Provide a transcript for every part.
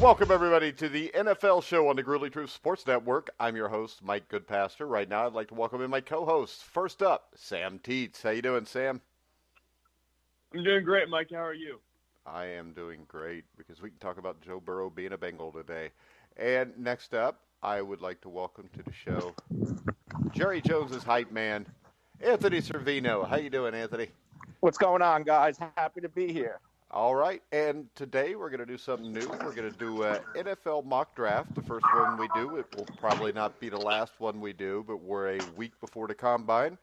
Welcome, everybody, to the NFL show on the Gruely Truth Sports Network. I'm your host, Mike Goodpaster. Right now, I'd like to welcome in my co-hosts. First up, Sam Teets. How you doing, Sam? I'm doing great, Mike. How are you? I am doing great because we can talk about Joe Burrow being a Bengal today. And next up, I would like to welcome to the show Jerry Jones's hype man, Anthony Cervino. How you doing, Anthony? What's going on, guys? Happy to be here. All right, and today we're going to do something new. We're going to do an NFL mock draft, the first one we do. It will probably not be the last one we do, but we're a week before the Combine,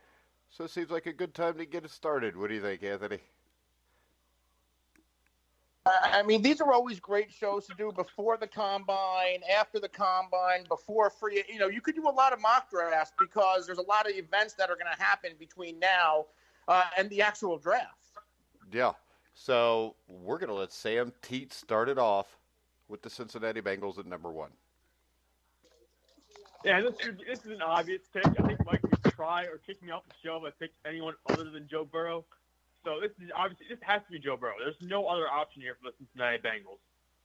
so it seems like a good time to get it started. What do you think, Anthony? I mean, these are always great shows to do before the Combine, after the Combine, before free. You know, you could do a lot of mock drafts because there's a lot of events that are going to happen between now and the actual draft. Yeah. So we're going to let Sam Teets start it off with the Cincinnati Bengals at number 1. Yeah, this is an obvious pick. I think Mike would try or kick me off the show if I picked anyone other than Joe Burrow. So this has to be Joe Burrow. There's no other option here for the Cincinnati Bengals.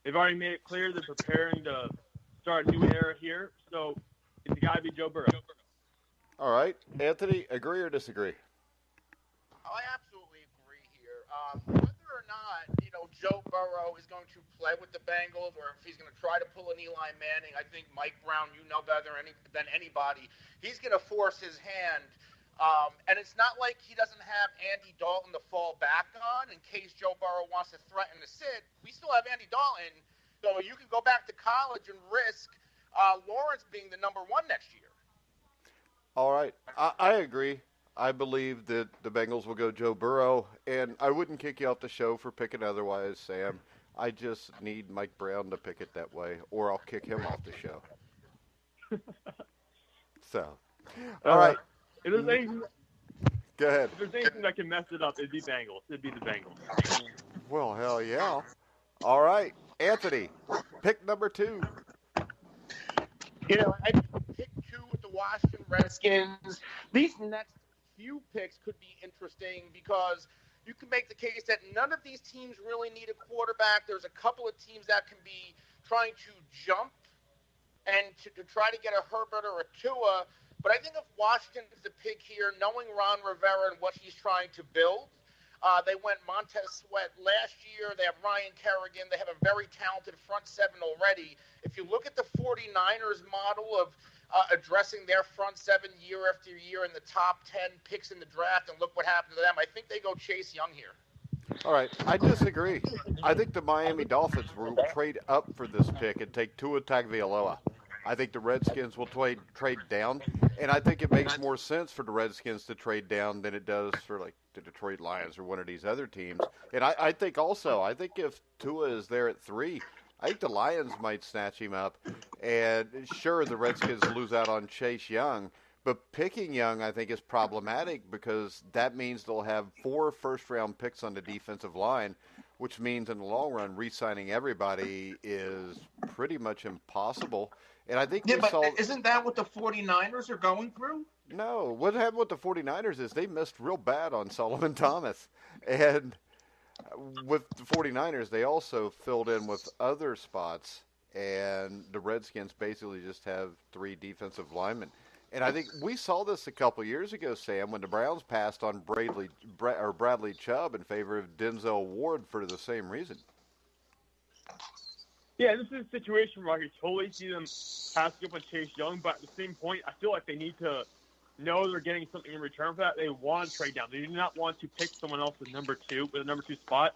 They've already made it clear they're preparing to start a new era here. So it's got to be Joe Burrow. All right. Anthony, agree or disagree? I absolutely agree here. Whether or not, Joe Burrow is going to play with the Bengals or if he's going to try to pull an Eli Manning, I think Mike Brown, better than anybody, he's going to force his hand. And it's not like he doesn't have Andy Dalton to fall back on in case Joe Burrow wants to threaten to sit. We still have Andy Dalton, so you can go back to college and risk Lawrence being the number 1 next year. All right. I agree. I believe that the Bengals will go Joe Burrow, and I wouldn't kick you off the show for picking otherwise, Sam. I just need Mike Brown to pick it that way, or I'll kick him off the show. So, all right. If there's anything, go ahead. If there's anything that can mess it up, it'd be Bengals. It'd be the Bengals. Well, hell yeah. All right. Anthony, pick number 2. I picked 2 with the Washington Redskins. These next few picks could be interesting because you can make the case that none of these teams really need a quarterback. There's a couple of teams that can be trying to jump and to try to get a Herbert or a Tua. But I think if Washington is the pick here, knowing Ron Rivera and what he's trying to build, they went Montez Sweat last year. They have Ryan Kerrigan. They have a very talented front 7 already. If you look at the 49ers model of addressing their front 7 year after year in the top 10 picks in the draft, and look what happened to them, I think they go Chase Young here. All right, I disagree. I think the Miami Dolphins will trade up for this pick and take Tua Tagovailoa. I think the Redskins will trade down, and I think it makes more sense for the Redskins to trade down than it does for like the Detroit Lions or one of these other teams. And I think if Tua is there at 3, I think the Lions might snatch him up. And sure, the Redskins lose out on Chase Young, but picking Young I think is problematic because that means they'll have 4 first-round picks on the defensive line, which means in the long run re-signing everybody is pretty much impossible. And I think isn't that what the 49ers are going through? No. What happened with the 49ers is they missed real bad on Solomon Thomas. And with the 49ers, they also filled in with other spots. And the Redskins basically just have 3 defensive linemen. And I think we saw this a couple years ago, Sam, when the Browns passed on Bradley Chubb in favor of Denzel Ward for the same reason. Yeah, this is a situation where I could totally see them passing up on Chase Young, but at the same point, I feel like they need to know they're getting something in return for that. They want to trade down. They do not want to pick someone else with number 2 spot,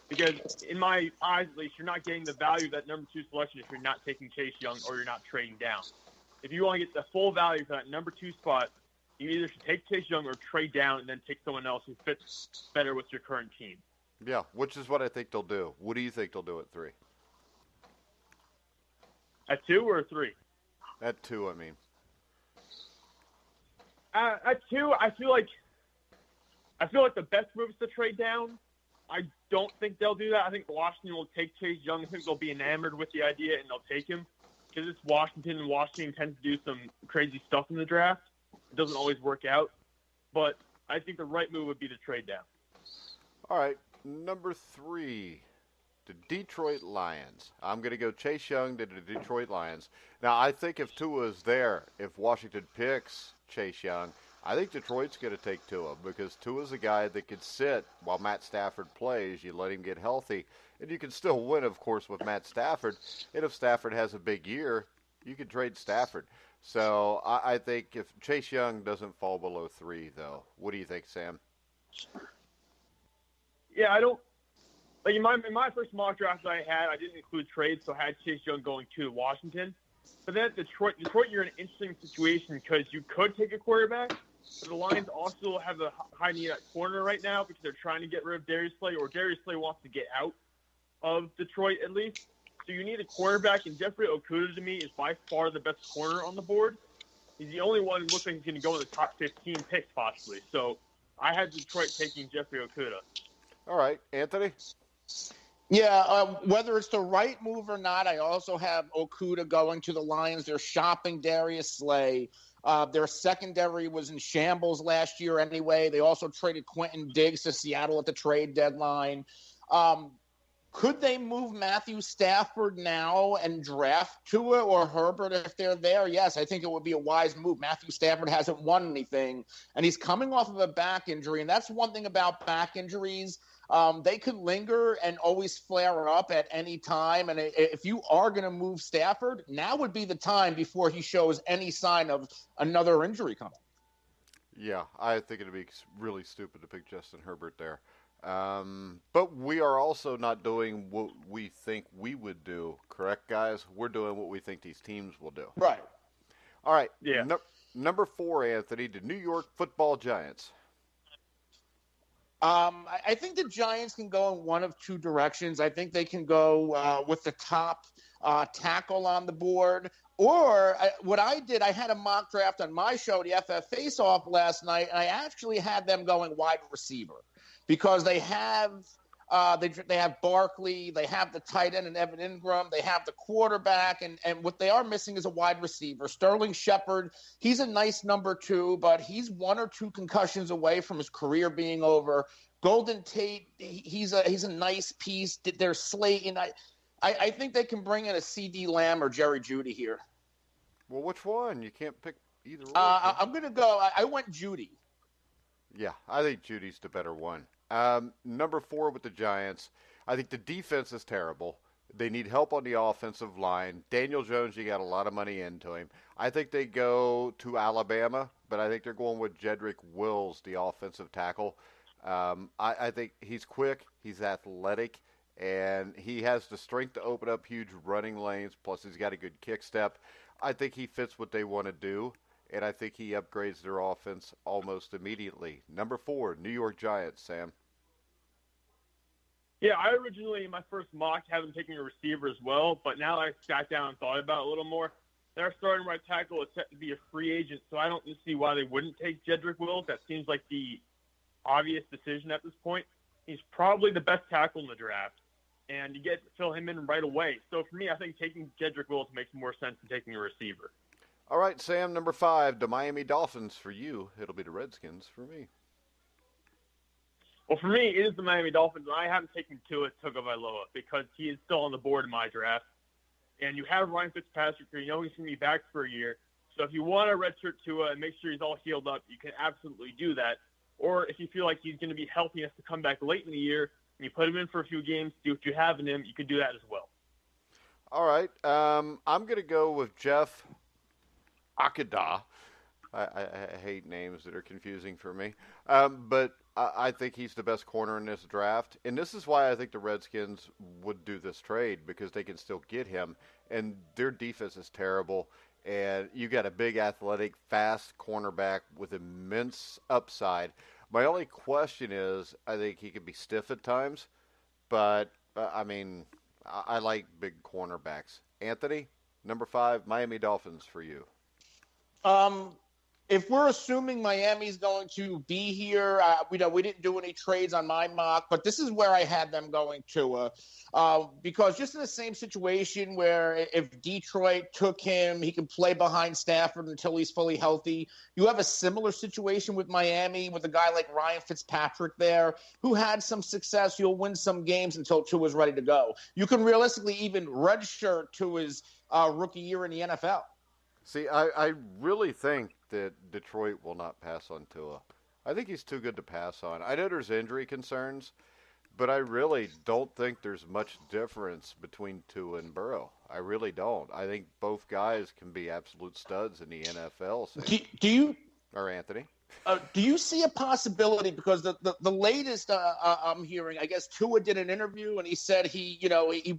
because in my eyes, at least, you're not getting the value of that number 2 selection if you're not taking Chase Young or you're not trading down. If you want to get the full value for that number 2 spot, you either should take Chase Young or trade down and then take someone else who fits better with your current team. Yeah, which is what I think they'll do. What do you think they'll do at 3? At 2 or 3? At 2, I mean. At 2, I feel like the best move is to trade down. I don't think they'll do that. I think Washington will take Chase Young. I think they'll be enamored with the idea and they'll take him because it's Washington, and Washington tends to do some crazy stuff in the draft. It doesn't always work out, but I think the right move would be to trade down. All right, number 3. The Detroit Lions. I'm going to go Chase Young to the Detroit Lions. Now, I think if Tua is there, if Washington picks Chase Young, I think Detroit's going to take Tua because Tua's a guy that could sit while Matt Stafford plays. You let him get healthy, and you can still win, of course, with Matt Stafford. And if Stafford has a big year, you can trade Stafford. So I think if Chase Young doesn't fall below 3, though, what do you think, Sam? Yeah, I don't. Like in my first mock draft that I had, I didn't include trades, so I had Chase Young going to Washington. But then at Detroit, you're in an interesting situation because you could take a quarterback, but the Lions also have a high need at corner right now because they're trying to get rid of Darius Slay, or Darius Slay wants to get out of Detroit at least. So you need a quarterback, and Jeffrey Okudah to me is by far the best corner on the board. He's the only one who looks like he's going to go in the top 15 picks possibly. So I had Detroit taking Jeffrey Okudah. All right, Anthony? Yeah, whether it's the right move or not, I also have Okudah going to the Lions. They're shopping Darius Slay. Their secondary was in shambles last year anyway. They also traded Quentin Diggs to Seattle at the trade deadline. Could they move Matthew Stafford now and draft Tua or Herbert if they're there? Yes, I think it would be a wise move. Matthew Stafford hasn't won anything, and he's coming off of a back injury, and that's one thing about back injuries. They could linger and always flare up at any time, and if you are going to move Stafford, now would be the time before he shows any sign of another injury coming. Yeah, I think it would be really stupid to pick Justin Herbert there. But we are also not doing what we think we would do, correct, guys? We're doing what we think these teams will do. Right. All right. Yeah. Number 4, Anthony, the New York Football Giants. I think the Giants can go in one of two directions. I think they can go with the top tackle on the board. Or what I did, I had a mock draft on my show, the FF Face-Off, last night, and I actually had them going wide receiver. Because they have they have Barkley, they have the tight end and Evan Ingram, they have the quarterback, and what they are missing is a wide receiver. Sterling Shepard, he's a nice number 2, but he's 1 or 2 concussions away from his career being over. Golden Tate, he's a nice piece. They're slating. I think they can bring in a CD Lamb or Jerry Jeudy here. Well, which one? You can't pick either one. I'm going to go. I went Jeudy. Yeah, I think Judy's the better one. Number 4 with the Giants. I think the defense is terrible. They need help on the offensive line. Daniel Jones, you got a lot of money into him. I think they go to Alabama, but I think they're going with Jedrick Wills, the offensive tackle. I think he's quick, he's athletic, and he has the strength to open up huge running lanes, plus he's got a good kick step. I think he fits what they want to do. And I think he upgrades their offense almost immediately. Number 4, New York Giants, Sam. Yeah, I originally, in my first mock, had them taking a receiver as well, but now I sat down and thought about it a little more. Their starting right tackle is set to be a free agent, so I don't see why they wouldn't take Jedrick Wills. That seems like the obvious decision at this point. He's probably the best tackle in the draft, and you get to fill him in right away. So for me, I think taking Jedrick Wills makes more sense than taking a receiver. All right, Sam, number 5, the Miami Dolphins for you. It'll be the Redskins for me. Well, for me, it is the Miami Dolphins, and I haven't taken Tua Tagovailoa because he is still on the board in my draft. And you have Ryan Fitzpatrick, you know he's going to be back for a year. So if you want to redshirt Tua and make sure he's all healed up, you can absolutely do that. Or if you feel like he's going to be healthy enough to come back late in the year, and you put him in for a few games, do what you have in him, you could do that as well. All right, I'm going to go with Jeff Okudah. I hate names that are confusing for me. But I think he's the best corner in this draft. And this is why I think the Redskins would do this trade, because they can still get him. And their defense is terrible. And you got a big, athletic, fast cornerback with immense upside. My only question is, I think he could be stiff at times. But, I like big cornerbacks. Anthony, number 5, Miami Dolphins for you. if we're assuming Miami's going to be here, we didn't do any trades on my mock, but this is where I had them going to, because just in the same situation where if Detroit took him, he can play behind Stafford until he's fully healthy. You have a similar situation with Miami with a guy like Ryan Fitzpatrick there who had some success. You'll win some games until Tua's ready to go. You can realistically even redshirt Tua's rookie year in the NFL. See, I really think that Detroit will not pass on Tua. I think he's too good to pass on. I know there's injury concerns, but I really don't think there's much difference between Tua and Burrow. I really don't. I think both guys can be absolute studs in the NFL. Do you, or Anthony? Do you see a possibility, because the latest I'm hearing, I guess Tua did an interview and he said he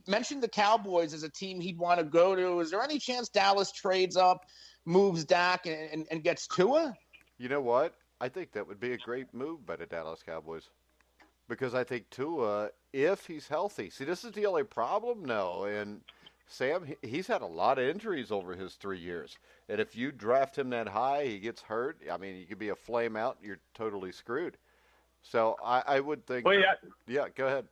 mentioned the Cowboys as a team he'd want to go to. Is there any chance Dallas trades up, moves Dak, and gets Tua? You know what? I think that would be a great move by the Dallas Cowboys, because I think Tua, if he's healthy, see, this is the only problem now, and Sam, he's had a lot of injuries over his 3 years. And if you draft him that high, he gets hurt. I mean, you could be a flame out, you're totally screwed. So I would think. Well, yeah, go ahead.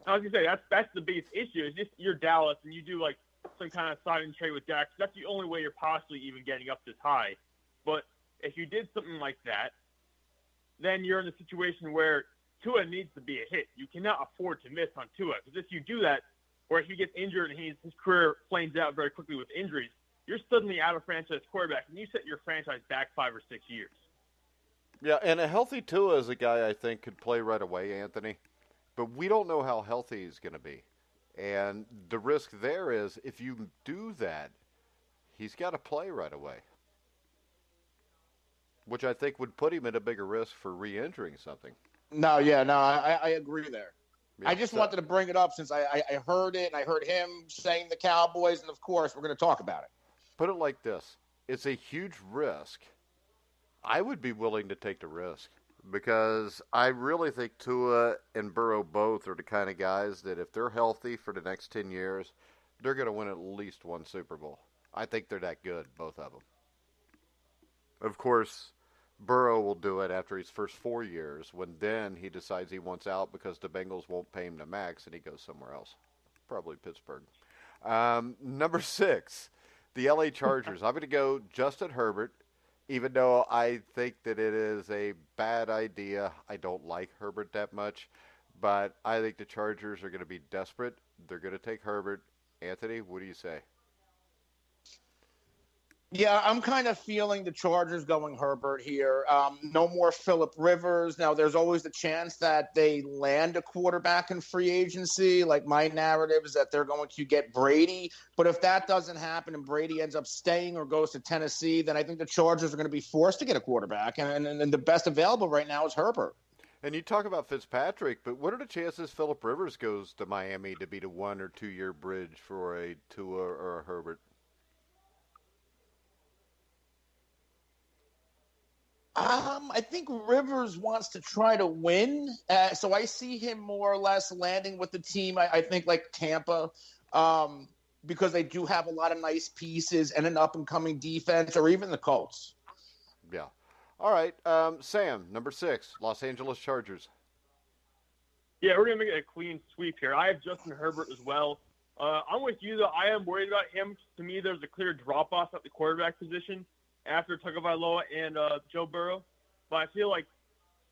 I was going to say, that's the biggest issue. Is just you're Dallas and you do like some kind of sign and trade with Dak. That's the only way you're possibly even getting up this high. But if you did something like that, then you're in a situation where Tua needs to be a hit. You cannot afford to miss on Tua, because if you do that, or if he gets injured and his career flames out very quickly with injuries, you're suddenly out of franchise quarterback, and you set your franchise back 5 or 6 years. Yeah, and a healthy Tua is a guy I think could play right away, Anthony. But we don't know how healthy he's going to be. And the risk there is, if you do that, he's got to play right away, which I think would put him at a bigger risk for re-injuring something. I agree there. Yeah, I just wanted to bring it up since I heard it, and I heard him saying the Cowboys, and of course we're going to talk about it. Put it like this. It's a huge risk. I would be willing to take the risk, because I really think Tua and Burrow both are the kind of guys that if they're healthy for the next 10 years, they're going to win at least one Super Bowl. I think they're that good, both of them. Of course, Burrow will do it after his first 4 years, when then he decides he wants out because the Bengals won't pay him the max and he goes somewhere else. Probably Pittsburgh. Number 6, the LA Chargers. I'm going to go Justin Herbert, even though I think that it is a bad idea. I don't like Herbert that much, but I think the Chargers are going to be desperate. They're going to take Herbert. Anthony, what do you say? Yeah, I'm kind of feeling the Chargers going Herbert here. No more Phillip Rivers. Now, there's always the chance that they land a quarterback in free agency. Like, my narrative is that they're going to get Brady. But if that doesn't happen and Brady ends up staying or goes to Tennessee, then I think the Chargers are going to be forced to get a quarterback. And the best available right now is Herbert. And you talk about Fitzpatrick, but what are the chances Phillip Rivers goes to Miami to be the 1 or 2 year bridge for a Tua or a Herbert? I think Rivers wants to try to win, so I see him more or less landing with the team, I think, like Tampa, because they do have a lot of nice pieces and an up-and-coming defense, or even the Colts. Yeah. All right, Sam, number 6, Los Angeles Chargers. Yeah, we're going to make it a clean sweep here. I have Justin Herbert as well. I'm with you, though. I am worried about him. To me, there's a clear drop-off at the quarterback position after Tagovailoa and Joe Burrow. But I feel like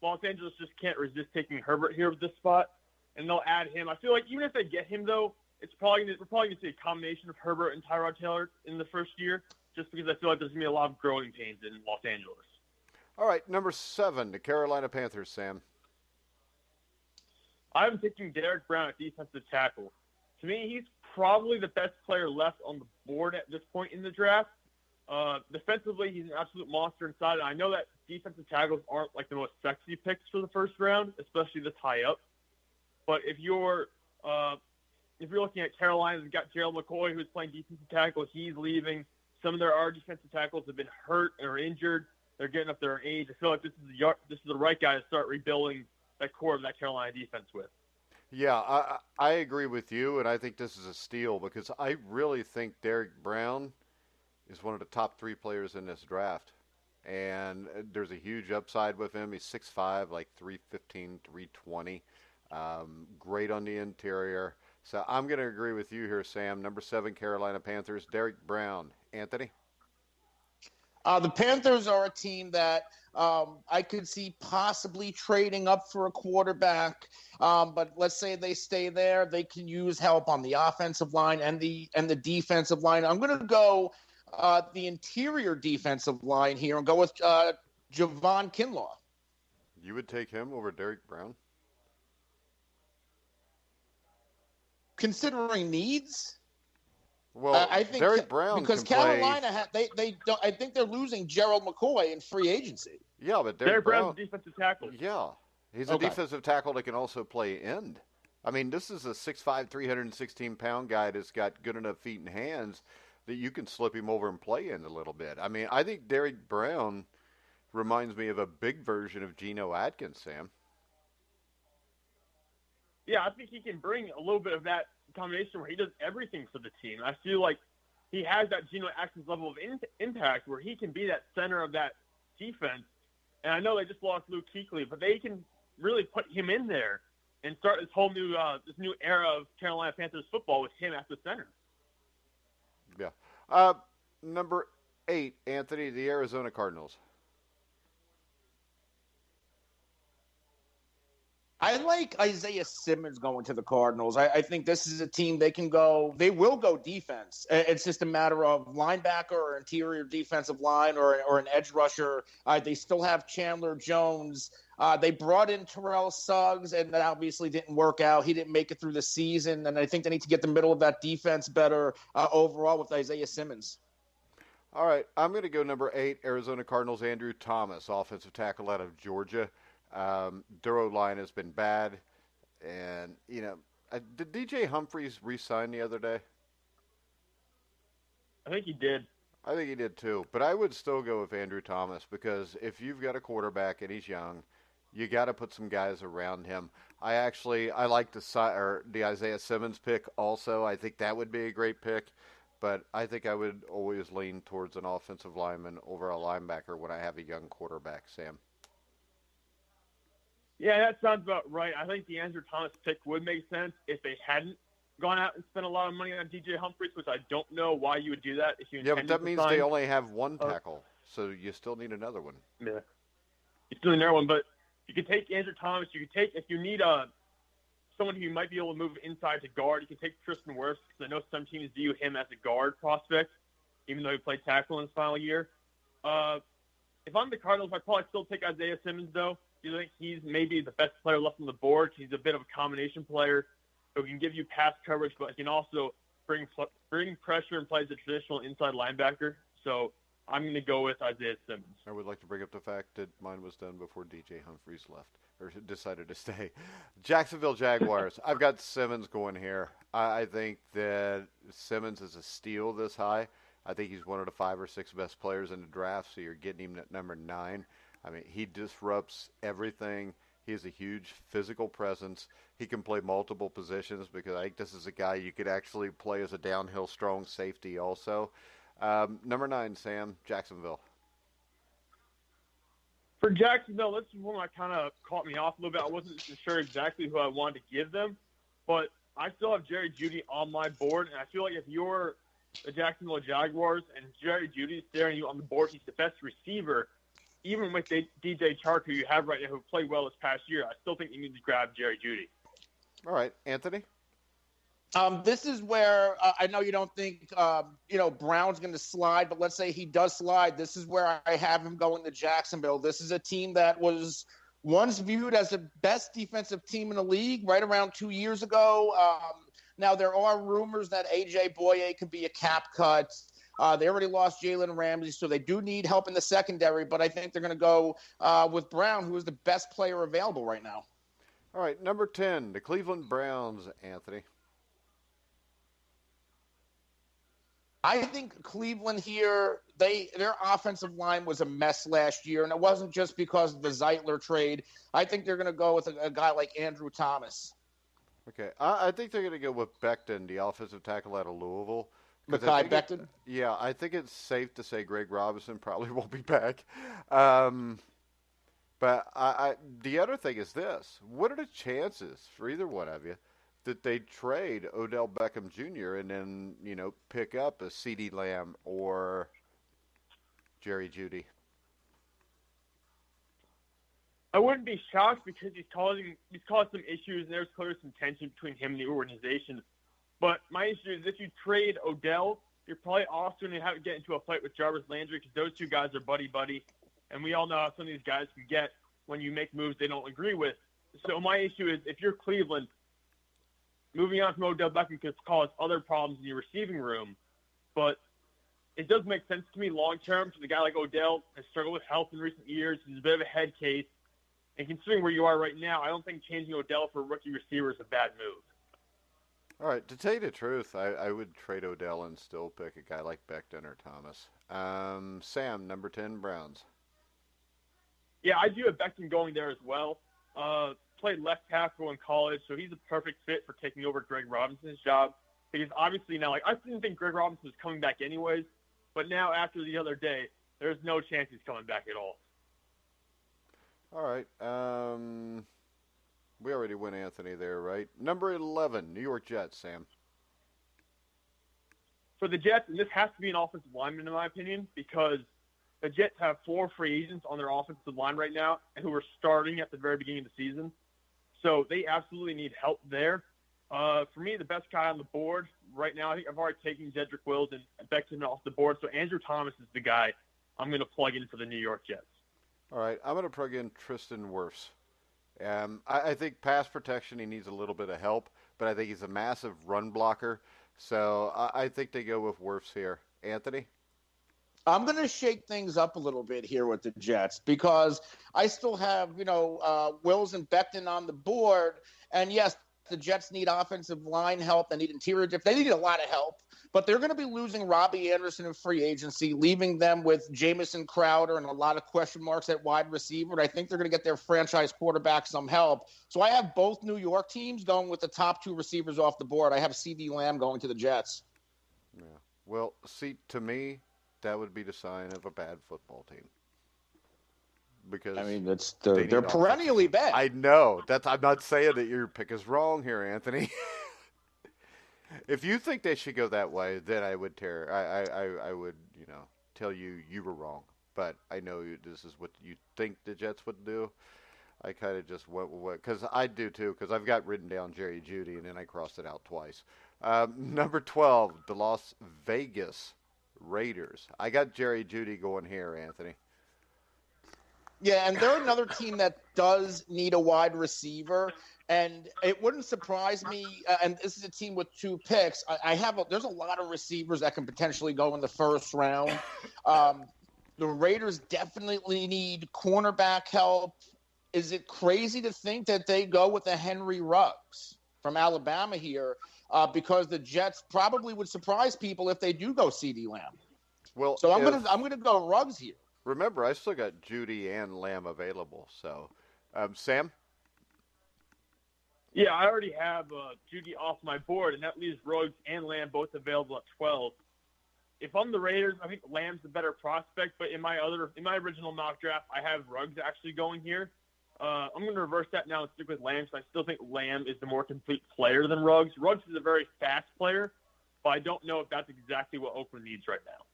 Los Angeles just can't resist taking Herbert here with this spot, and they'll add him. I feel like even if they get him, though, we're probably going to see a combination of Herbert and Tyrod Taylor in the first year, just because I feel like there's going to be a lot of growing pains in Los Angeles. All right, number 7, the Carolina Panthers, Sam. I'm taking Derrick Brown at defensive tackle. To me, he's probably the best player left on the board at this point in the draft. Defensively, he's an absolute monster inside. And I know that defensive tackles aren't like the most sexy picks for the first round, especially this high up. But if you're looking at Carolina, they've got Gerald McCoy, who's playing defensive tackle. He's leaving. Some of their defensive tackles have been hurt or injured. They're getting up their age. I feel like this is the right guy to start rebuilding that core of that Carolina defense with. Yeah, I agree with you, and I think this is a steal, because I really think Derrick Brown is one of the top 3 players in this draft. and there's a huge upside with him. He's 6'5", like 315, 320. Great on the interior. So I'm going to agree with you here, Sam. Number 7, Carolina Panthers, Derrick Brown. Anthony? The Panthers are a team that I could see possibly trading up for a quarterback. But let's say they stay there, they can use help on the offensive line and the defensive line. I'm going to go the interior defensive line here and go with Javon Kinlaw. You would take him over Derrick Brown? Considering needs? Well, I think Derrick Brown because can Carolina they don't. I think they're losing Gerald McCoy in free agency. Yeah, but Derrick Brown, Brown's a defensive tackle. Yeah, he's a defensive tackle that can also play end. I mean, this is a 6'5", 316-pound guy that's got good enough feet and hands that you can slip him over and play end a little bit. I mean, I think Derrick Brown reminds me of a big version of Geno Atkins, Sam. Yeah, I think he can bring a little bit of that combination where he does everything for the team. I feel like he has that Geno Atkins level of impact where he can be that center of that defense. And I know they just lost Luke Kuechly, but they can really put him in there and start this whole new era of Carolina Panthers football with him at the center. Yeah. Number 8, Anthony, the Arizona Cardinals. I like Isaiah Simmons going to the Cardinals. I think this is a team they will go defense. It's just a matter of linebacker or interior defensive line or an edge rusher. They still have Chandler Jones. They brought in Terrell Suggs, and that obviously didn't work out. He didn't make it through the season, and I think they need to get the middle of that defense better overall with Isaiah Simmons. All right, I'm going to go number 8, Arizona Cardinals, Andrew Thomas, offensive tackle out of Georgia. Their O-line has been bad, and did DJ Humphries re-sign the other day? I think he did. I think he did too, but I would still go with Andrew Thomas because if you've got a quarterback and he's young, you got to put some guys around him. I like the Isaiah Simmons pick also. I think that would be a great pick, but I think I would always lean towards an offensive lineman over a linebacker when I have a young quarterback, Sam. Yeah, that sounds about right. I think the Andrew Thomas pick would make sense if they hadn't gone out and spent a lot of money on DJ Humphries, which I don't know why you would do that if you but that means they only have one tackle, so you still need another one. Yeah, you still need another one, but you could take Andrew Thomas. You could take, if you need someone who might be able to move inside to guard, you can take Tristan Wirfs, because I know some teams view him as a guard prospect, even though he played tackle in his final year. If I'm the Cardinals, I'd probably still take Isaiah Simmons, though. I think he's maybe the best player left on the board. He's a bit of a combination player who can give you pass coverage, but he can also bring pressure and play as a traditional inside linebacker. So I'm going to go with Isaiah Simmons. I would like to bring up the fact that mine was done before DJ Humphries left or decided to stay. Jacksonville Jaguars. I've got Simmons going here. I think that Simmons is a steal this high. I think he's one of the 5 or 6 best players in the draft, so you're getting him at number 9. I mean, he disrupts everything. He has a huge physical presence. He can play multiple positions because I think this is a guy you could actually play as a downhill strong safety also. Number 9, Sam, Jacksonville. For Jacksonville, this is one that kind of caught me off a little bit. I wasn't sure exactly who I wanted to give them, but I still have Jerry Jeudy on my board, and I feel like if you're the Jacksonville Jaguars and Jerry Jeudy's staring you on the board, he's the best receiver. Even with DJ Chark, who you have right now, who played well this past year, I still think you need to grab Jerry Jeudy. All right, Anthony? This is where I know you don't think, Brown's going to slide, but let's say he does slide. This is where I have him going to Jacksonville. This is a team that was once viewed as the best defensive team in the league right around 2 years ago. Now, there are rumors that A.J. Boye could be a cap cut. They already lost Jalen Ramsey, so they do need help in the secondary, but I think they're going to go with Brown, who is the best player available right now. All right, number 10, the Cleveland Browns, Anthony. I think Cleveland here, their offensive line was a mess last year, and it wasn't just because of the Zeitler trade. I think they're going to go with a guy like Andrew Thomas. Okay, I think they're going to go with Becton, the offensive tackle out of Louisville, Mekhi Becton? Yeah, I think it's safe to say Greg Robinson probably won't be back. But the other thing is this. What are the chances for either one of you that they trade Odell Beckham Jr. and then, pick up a CeeDee Lamb or Jerry Jeudy? I wouldn't be shocked because he's caused some issues, and there's clearly some tension between him and the organization. But my issue is if you trade Odell, you're probably also going to have to get into a fight with Jarvis Landry because those two guys are buddy-buddy. And we all know how some of these guys can get when you make moves they don't agree with. So my issue is if you're Cleveland, moving on from Odell Beckham could cause other problems in your receiving room. But it does make sense to me long-term because a guy like Odell has struggled with health in recent years. He's a bit of a head case. And considering where you are right now, I don't think changing Odell for a rookie receiver is a bad move. All right, to tell you the truth, I would trade Odell and still pick a guy like Becton or Thomas. Sam, number 10, Browns. Yeah, I do have Becton going there as well. Played left tackle in college, so he's a perfect fit for taking over Greg Robinson's job. Because obviously now, I didn't think Greg Robinson was coming back anyways, but now after the other day, there's no chance he's coming back at all. All right. We already went Anthony there, right? Number 11, New York Jets, Sam. For the Jets, and this has to be an offensive lineman in my opinion, because the Jets have 4 free agents on their offensive line right now and who are starting at the very beginning of the season. So they absolutely need help there. For me, the best guy on the board right now, I think I've already taken Jedrick Wills and Becton off the board. So Andrew Thomas is the guy I'm going to plug in for the New York Jets. All right, I'm going to plug in Tristan Wirfs. I think pass protection, he needs a little bit of help, but I think he's a massive run blocker. So I think they go with Wirfs here. Anthony? I'm going to shake things up a little bit here with the Jets because I still have, Wills and Becton on the board. And, yes, the Jets need offensive line help. They need interior depth. They need a lot of help. But they're going to be losing Robbie Anderson in free agency, leaving them with Jamison Crowder and a lot of question marks at wide receiver. And I think they're going to get their franchise quarterback some help. So I have both New York teams going with the top 2 receivers off the board. I have CeeDee Lamb going to the Jets. Yeah. Well, see, to me, that would be the sign of a bad football team. Because they're perennially bad. I know. I'm not saying that your pick is wrong here, Anthony. If you think they should go that way, then I would I would, tell you were wrong. But I know this is what you think the Jets would do. I kind of just went with what, because I do too, because I've got written down Jerry Jeudy, and then I crossed it out twice. Number 12, the Las Vegas Raiders. I got Jerry Jeudy going here, Anthony. Yeah, and they're another team that does need a wide receiver, and it wouldn't surprise me. And this is a team with 2 picks. There's a lot of receivers that can potentially go in the first round. The Raiders definitely need cornerback help. Is it crazy to think that they go with a Henry Ruggs from Alabama here? Because the Jets probably would surprise people if they do go CeeDee Lamb. Well, so I'm gonna go Ruggs here. Remember, I still got Jeudy and Lamb available. So, Sam? Yeah, I already have Jeudy off my board, and that leaves Ruggs and Lamb both available at 12. If I'm the Raiders, I think Lamb's the better prospect, but in my original mock draft, I have Ruggs actually going here. I'm going to reverse that now and stick with Lamb, because I still think Lamb is the more complete player than Ruggs. Ruggs is a very fast player, but I don't know if that's exactly what Oakland needs right now.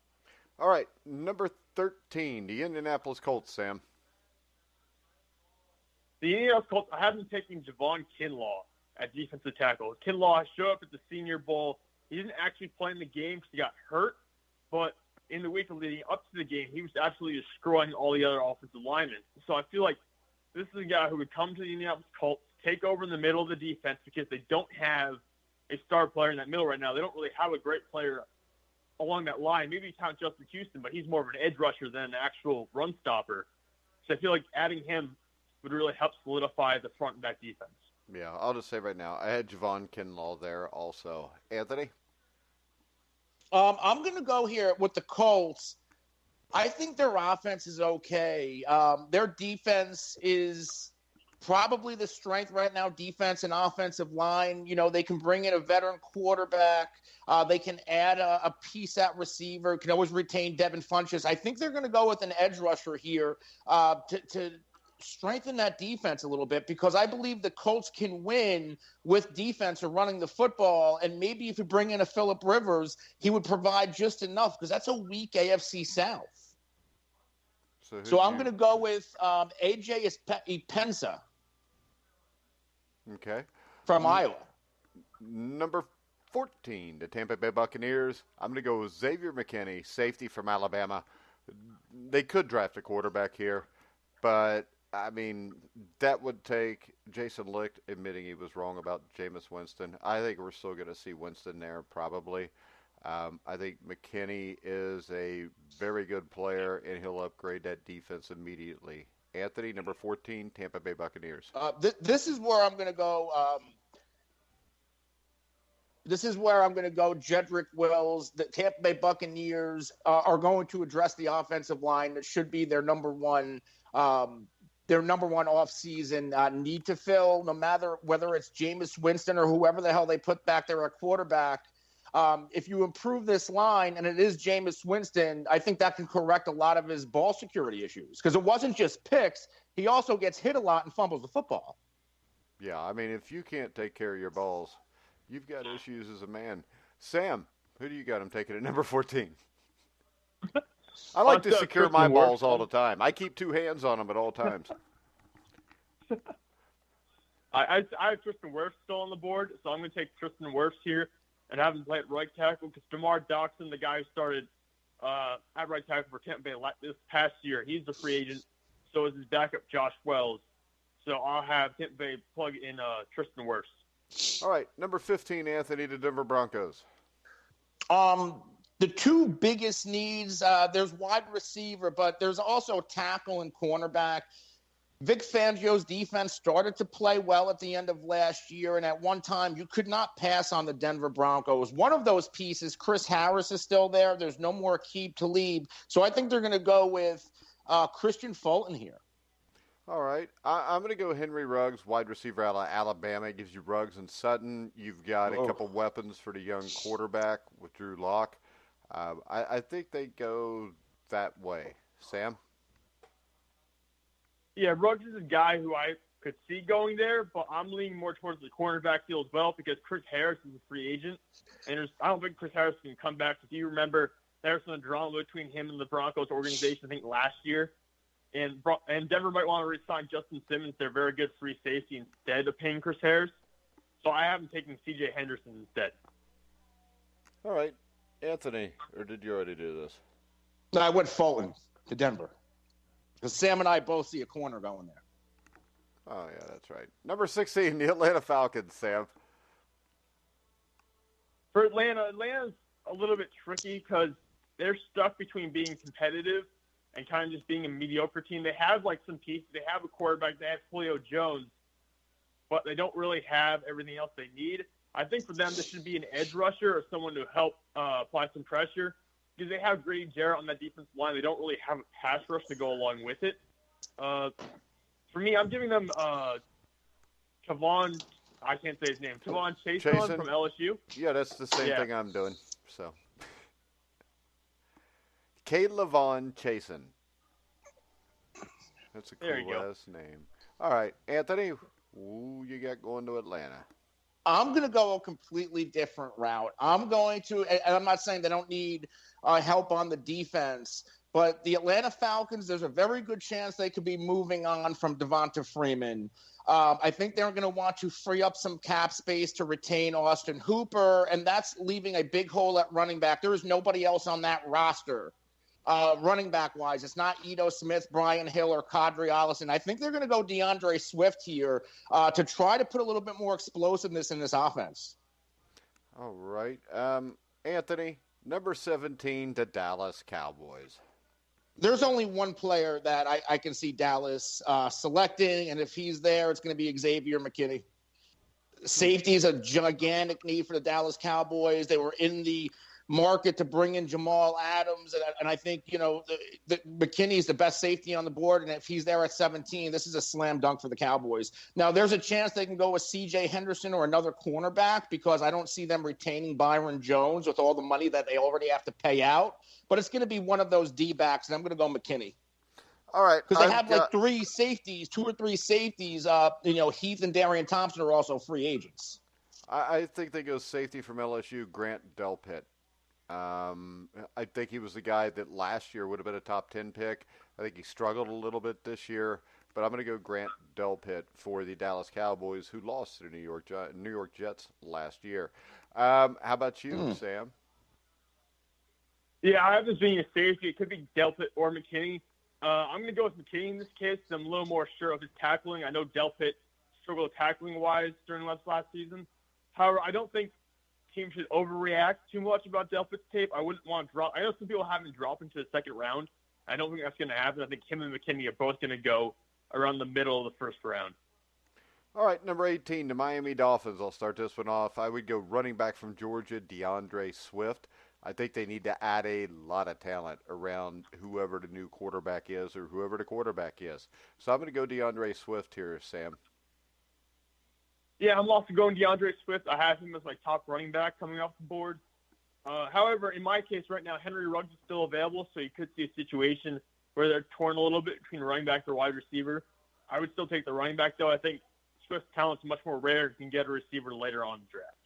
All right, number 13, the Indianapolis Colts, Sam. The Indianapolis Colts, I have them taking Javon Kinlaw at defensive tackle. Kinlaw showed up at the Senior Bowl. He didn't actually play in the game because he got hurt, but in the week leading up to the game, he was absolutely destroying all the other offensive linemen. So I feel like this is a guy who would come to the Indianapolis Colts, take over in the middle of the defense because they don't have a star player in that middle right now. They don't really have a great player along that line. Maybe you count Justin Houston, but he's more of an edge rusher than an actual run stopper. So I feel like adding him would really help solidify the front and back defense. Yeah, I'll just say right now, I had Javon Kinlaw there also. Anthony? I'm going to go here with the Colts. I think their offense is okay. Their defense is probably the strength right now, defense and offensive line. They can bring in a veteran quarterback. They can add a piece at receiver. Can always retain Devin Funchess. I think they're going to go with an edge rusher here to strengthen that defense a little bit, because I believe the Colts can win with defense or running the football. And maybe if you bring in a Phillip Rivers, he would provide just enough, because that's a weak AFC South. So I'm going to go with AJ Epensa. Okay. From Iowa. Number 14, the Tampa Bay Buccaneers. I'm going to go with Xavier McKinney, safety from Alabama. They could draft a quarterback here, but, I mean, that would take Jason Licht admitting he was wrong about Jameis Winston. I think we're still going to see Winston there probably. I think McKinney is a very good player, and he'll upgrade that defense immediately. Anthony, number 14, Tampa Bay Buccaneers. This is where I'm going to go. Jedrick Wills. The Tampa Bay Buccaneers are going to address the offensive line. That should be their number one off-season need to fill, no matter whether it's Jameis Winston or whoever the hell they put back there at quarterback. If you improve this line, and it is Jameis Winston, I think that can correct a lot of his ball security issues. Because it wasn't just picks. He also gets hit a lot and fumbles the football. Yeah, I mean, if you can't take care of your balls, you've got issues as a man. Sam, who do you got him taking at number 14? I like to secure my balls all the time. I keep two hands on them at all times. I have Tristan Wirfs still on the board, so I'm going to take Tristan Wirfs here and have him play at right tackle, because DeMar Doxson, the guy who started at right tackle for Tampa Bay this past year, he's the free agent. So is his backup, Josh Wells. So I'll have Tampa Bay plug in Tristan Wirfs. All right, number 15, Anthony, the Denver Broncos. The two biggest needs, there's wide receiver, but there's also tackle and cornerback. Vic Fangio's defense started to play well at the end of last year, and at one time you could not pass on the Denver Broncos. One of those pieces, Chris Harris, is still there. There's no more Aqib Talib. So I think they're going to go with Christian Fulton here. All right. I'm going to go Henry Ruggs, wide receiver out of Alabama. It gives you Ruggs and Sutton. You've got a couple weapons for the young quarterback with Drew Lock. I think they go that way. Sam? Yeah, Ruggs is a guy who I could see going there, but I'm leaning more towards the cornerback field as well, because Chris Harris is a free agent. And I don't think Chris Harris can come back. If you remember, there was some drama between him and the Broncos organization, I think, last year. And Denver might want to re-sign Justin Simmons, their very good free safety, instead of paying Chris Harris. So I have him taking C.J. Henderson instead. All right. Anthony, or did you already do this? No, I went Fulton to Denver. Because Sam and I both see a corner going there. Oh, yeah, that's right. Number 16, the Atlanta Falcons, Sam. For Atlanta's a little bit tricky because they're stuck between being competitive and kind of just being a mediocre team. They have, some pieces. They have a quarterback. They have Julio Jones. But they don't really have everything else they need. I think for them, this should be an edge rusher or someone to help apply some pressure, because they have Grady Jarrett on that defensive line. They don't really have a pass rush to go along with it. For me, I'm giving them Tavon. I can't say his name. Tavon Chason from LSU. Yeah, that's the same thing I'm doing. So, K'Lavon Chason. That's a cool last name. All right, Anthony, who you got going to Atlanta? I'm going to go a completely different route. I'm going to, and I'm not saying they don't need help on the defense, but the Atlanta Falcons, there's a very good chance they could be moving on from Devonta Freeman. I think they're going to want to free up some cap space to retain Austin Hooper, and that's leaving a big hole at running back. There is nobody else on that roster. Running back-wise, it's not Ito Smith, Brian Hill, or Kadri Allison. I think they're going to go DeAndre Swift here to try to put a little bit more explosiveness in this offense. All right. Anthony, number 17, the Dallas Cowboys. There's only one player that I can see Dallas selecting, and if he's there, it's going to be Xavier McKinney. Safety is a gigantic need for the Dallas Cowboys. They were in the market to bring in Jamal Adams, and I think the McKinney's the best safety on the board, and if he's there at 17, this is a slam dunk for the Cowboys. Now, there's a chance they can go with C.J. Henderson or another cornerback because I don't see them retaining Byron Jones with all the money that they already have to pay out. But it's going to be one of those D-backs, and I'm going to go McKinney. All right, because they have like 3 safeties, 2 or 3 safeties. Heath and Darian Thompson are also free agents. I think they go safety from LSU, Grant Delpit. I think he was the guy that last year would have been a top 10 pick. I think he struggled a little bit this year, but I'm going to go Grant Delpit for the Dallas Cowboys, who lost to the New York Jets last year. How about you, Sam? Yeah, I have this being a safety. It could be Delpit or McKinney. I'm going to go with McKinney in this case. I'm a little more sure of his tackling. I know Delpit struggled tackling-wise during last season. However, I don't think teams should overreact too much about Delpit's tape. I wouldn't want to drop. I know some people have him drop into the second round. I don't think that's going to happen. I think him and McKinney are both going to go around the middle of the first round. All right, number 18, the Miami Dolphins. I'll start this one off. I would go running back from Georgia, DeAndre Swift. I think they need to add a lot of talent around whoever the new quarterback is or whoever the quarterback is. So I'm going to go DeAndre Swift here, Sam. Yeah, I'm also going DeAndre Swift. I have him as my top running back coming off the board. However, in my case right now, Henry Ruggs is still available, so you could see a situation where they're torn a little bit between running back or wide receiver. I would still take the running back, though. I think Swift's talent's much more rare. You can get a receiver later on in the draft.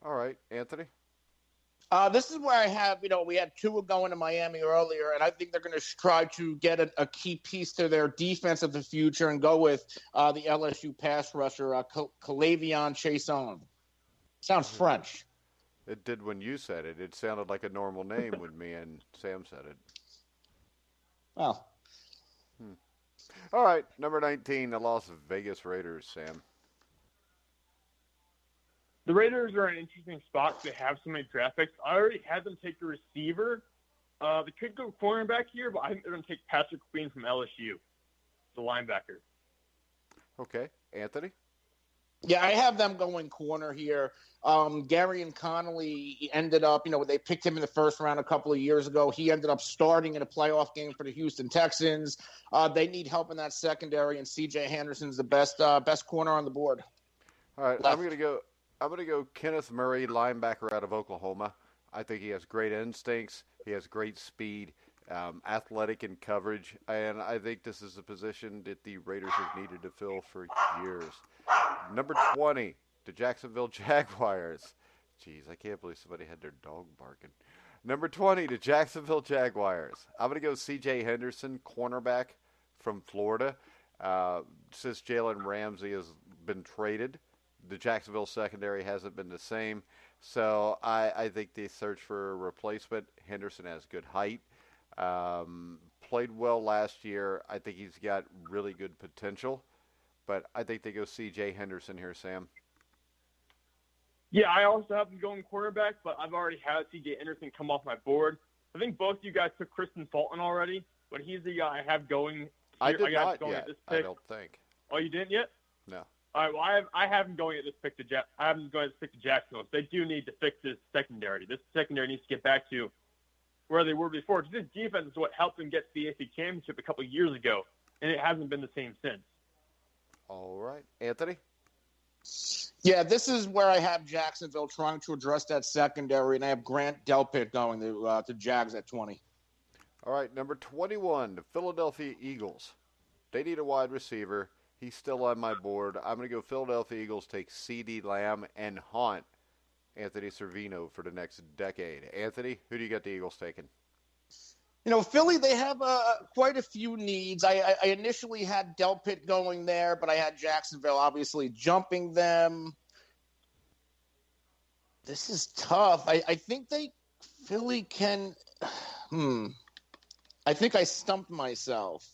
All right, Anthony? This is where I have, we had Tua going to Miami earlier, and I think they're going to try to get a key piece to their defense of the future and go with the LSU pass rusher, Kalavion Chason. Sounds French. It did when you said it. It sounded like a normal name when me and Sam said it. Well. All right, number 19, the Las Vegas Raiders, Sam. The Raiders are in an interesting spot. They have so many draft picks. I already had them take the receiver. They could go cornerback here, but I think they're going to take Patrick Queen from LSU, the linebacker. Okay. Anthony? Yeah, I have them going corner here. Gary and Connolly ended up, they picked him in the first round a couple of years ago. He ended up starting in a playoff game for the Houston Texans. They need help in that secondary, and C.J. Henderson's the best corner on the board. All right, I'm going to go Kenneth Murray, linebacker out of Oklahoma. I think he has great instincts. He has great speed, athletic in coverage, and I think this is a position that the Raiders have needed to fill for years. Number 20, the Jacksonville Jaguars. Jeez, I can't believe somebody had their dog barking. Number 20, the Jacksonville Jaguars. I'm going to go C.J. Henderson, cornerback from Florida. Since Jalen Ramsey has been traded, the Jacksonville secondary hasn't been the same. So I think they search for a replacement. Henderson has good height. Played well last year. I think he's got really good potential. But I think they go C.J. Henderson here, Sam. Yeah, I also have them going quarterback, but I've already had C.J. Henderson come off my board. I think both of you guys took Kristen Fulton already, but he's the guy I have going here. I did not going yet, at this pick. I don't think. Oh, you didn't yet? No. All right, well, I have him going at this pick I have him going at this pick to Jacksonville. They do need to fix this secondary. This secondary needs to get back to where they were before. Because this defense is what helped them get to the AFC Championship a couple of years ago, and it hasn't been the same since. All right. Anthony? Yeah, this is where I have Jacksonville trying to address that secondary, and I have Grant Delpit going to Jags at 20. All right, number 21, the Philadelphia Eagles. They need a wide receiver. He's still on my board. I'm going to go Philadelphia Eagles take CeeDee Lamb and haunt Anthony Cervino for the next decade. Anthony, who do you got the Eagles taking? Philly, they have quite a few needs. I initially had Delpit going there, but I had Jacksonville obviously jumping them. This is tough. I think Philly can I think I stumped myself.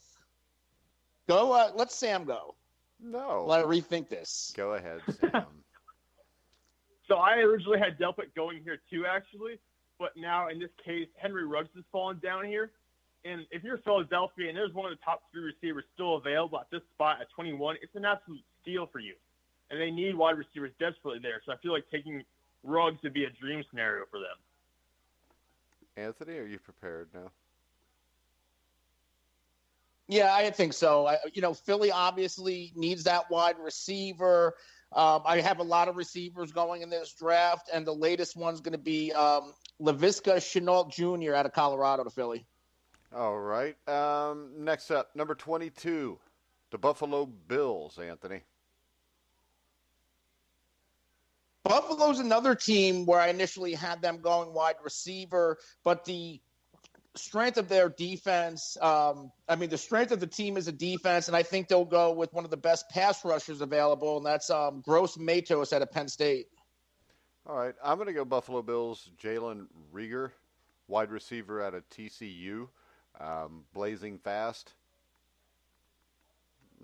Go. Let Sam go. No. Let me rethink this. Go ahead, Sam. So I originally had Delpit going here too, actually. But now, in this case, Henry Ruggs has fallen down here. And if you're Philadelphia and there's one of the top 3 receivers still available at this spot at 21, it's an absolute steal for you. And they need wide receivers desperately there. So I feel like taking Ruggs would be a dream scenario for them. Anthony, are you prepared now? Yeah, I think so. Philly obviously needs that wide receiver. I have a lot of receivers going in this draft, and the latest one's going to be Laviska Shenault Jr. out of Colorado to Philly. All right. Next up, number 22, the Buffalo Bills, Anthony. Buffalo's another team where I initially had them going wide receiver, but the strength of their defense, the strength of the team is a defense, and I think they'll go with one of the best pass rushers available, and that's Gross Matos out of Penn State. All right. I'm going to go Buffalo Bills, Jalen Reagor, wide receiver out of TCU, blazing fast.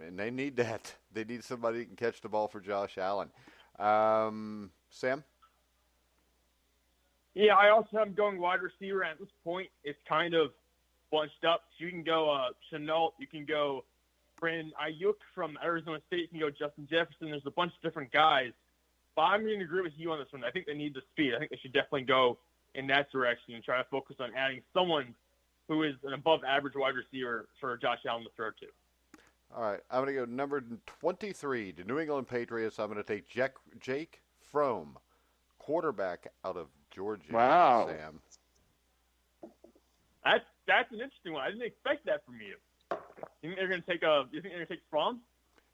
And they need that. They need somebody who can catch the ball for Josh Allen. Sam? Yeah, I also have him going wide receiver. At this point, it's kind of bunched up. So you can go Shenault. You can go Brandon Ayuk from Arizona State. You can go Justin Jefferson. There's a bunch of different guys. But I'm going to agree with you on this one. I think they need the speed. I think they should definitely go in that direction and try to focus on adding someone who is an above-average wide receiver for Josh Allen to throw to. All right, I'm going to go number 23, the New England Patriots. I'm going to take Jake Fromm, quarterback out of Georgia. Wow. Sam. That's an interesting one. I didn't expect that from you. You think they're going to take Fromm?